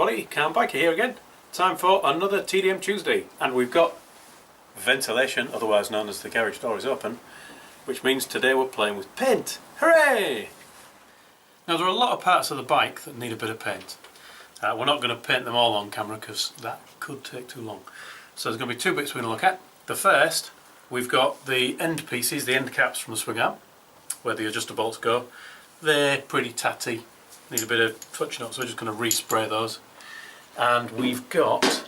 everybody, Cam Biker here again. Time for another TDM Tuesday, and we've got ventilation, otherwise known as the garage door is open, which means today we're playing with paint. Hooray! Now there are a lot of parts of the bike that need a bit of paint. We're not going to paint them all on camera because that could take too long. So there's going to be two bits we're going to look at. The first, we've got the end pieces, the end caps from the swing arm, where the adjuster bolts go. They're pretty tatty, need a bit of touching up, so we're just going to respray those. And we've got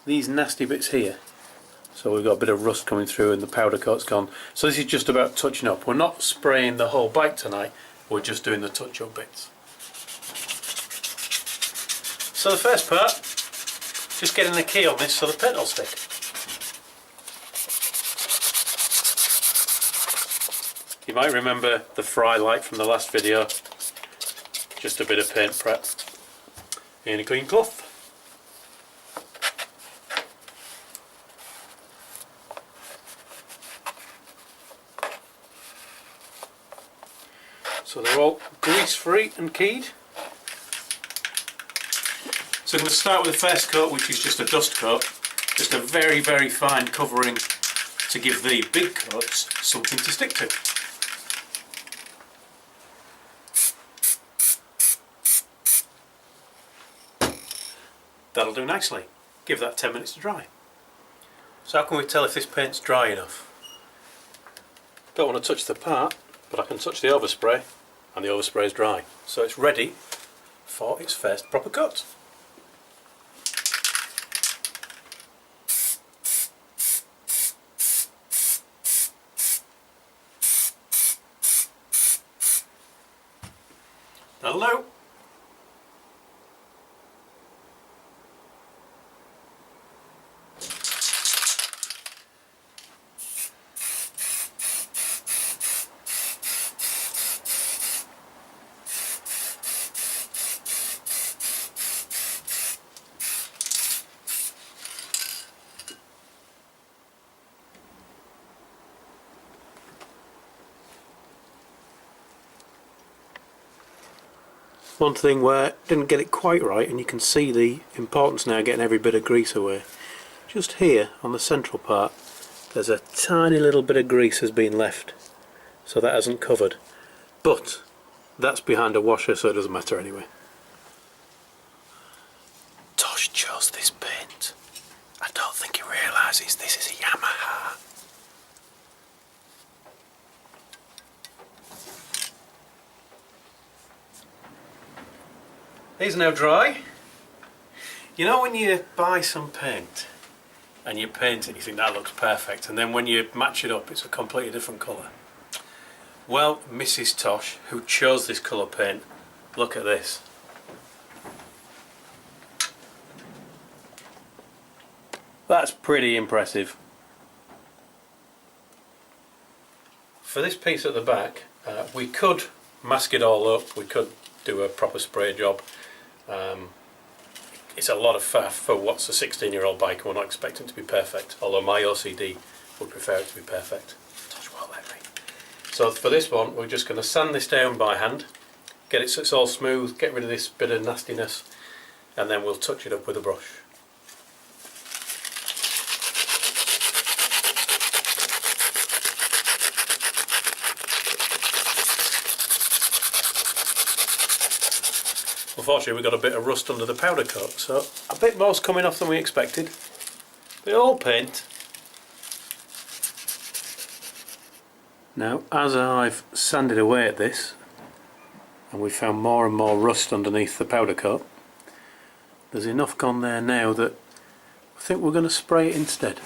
these nasty bits here. So we've got a bit of rust coming through and the powder coat's gone. So this is just about touching up. We're not spraying the whole bike tonight, we're just doing the touch-up bits. So the first part, just getting the key on this so the paint will stick. You might remember the fry light from the last video. Just a bit of paint prep in a clean cloth. So they're all grease free and keyed. So I'm going to start with the first coat, which is just a dust coat, just a very fine covering to give the big coats something to stick to. That'll do nicely. Give that 10 minutes to dry. So how can we tell if this paint's dry enough? Don't want to touch the part, but I can touch the overspray, and the overspray is dry. So it's ready for its first proper coat. Hello. One thing where I didn't get it quite right, and you can see the importance now getting every bit of grease away. Just here on the central part there's a tiny little bit of grease has been left, so that hasn't covered, but that's behind a washer so it doesn't matter anyway. Tosh chose this paint. I don't think he realises this is a Yamaha. These are now dry. You know when you buy some paint and you paint it and you think that looks perfect, and then when you match it up it's a completely different colour? Well, Mrs. Tosh, who chose this colour paint, look at this. That's pretty impressive. For this piece at the back, we could mask it all up, we could do a proper spray job. It's a lot of faff for what's a 16-year-old bike, and we're not expecting it to be perfect, although my OCD would prefer it to be perfect. Tosh won't let me. So for this one we're just going to sand this down by hand, get it so it's all smooth, get rid of this bit of nastiness, and then we'll touch it up with a brush. Unfortunately we've got a bit of rust under the powder coat, so a bit more's coming off than we expected. But all paint. Now as I've sanded away at this, and we've found more and more rust underneath the powder coat, there's enough gone there now that I think we're going to spray it instead.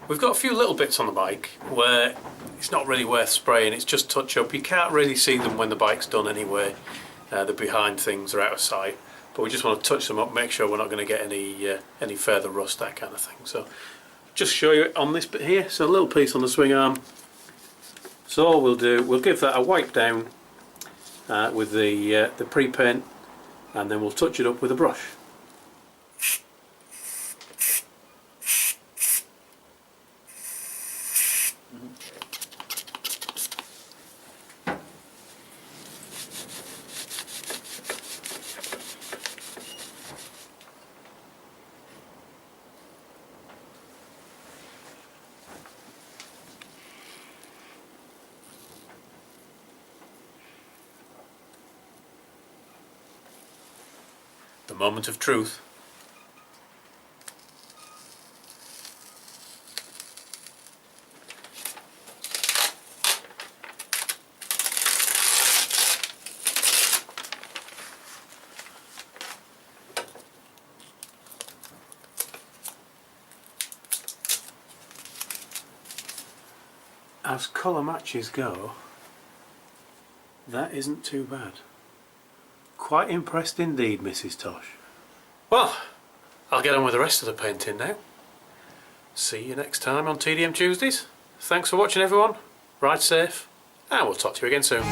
We've got a few little bits on the bike where it's not really worth spraying, it's just touch up. You can't really see them when the bike's done anyway. The behind things are out of sight, but we just want to touch them up, make sure we're not going to get any further rust, that kind of thing. So just show you on this bit here. So a little piece on the swing arm. So all we'll do, we'll give that a wipe down with the pre-paint, and then we'll touch it up with a brush. The moment of truth. As colour matches go, that isn't too bad. Quite impressed indeed, Mrs. Tosh. Well, I'll get on with the rest of the painting now. See you next time on TDM Tuesdays. Thanks for watching, everyone. Ride safe, and we'll talk to you again soon.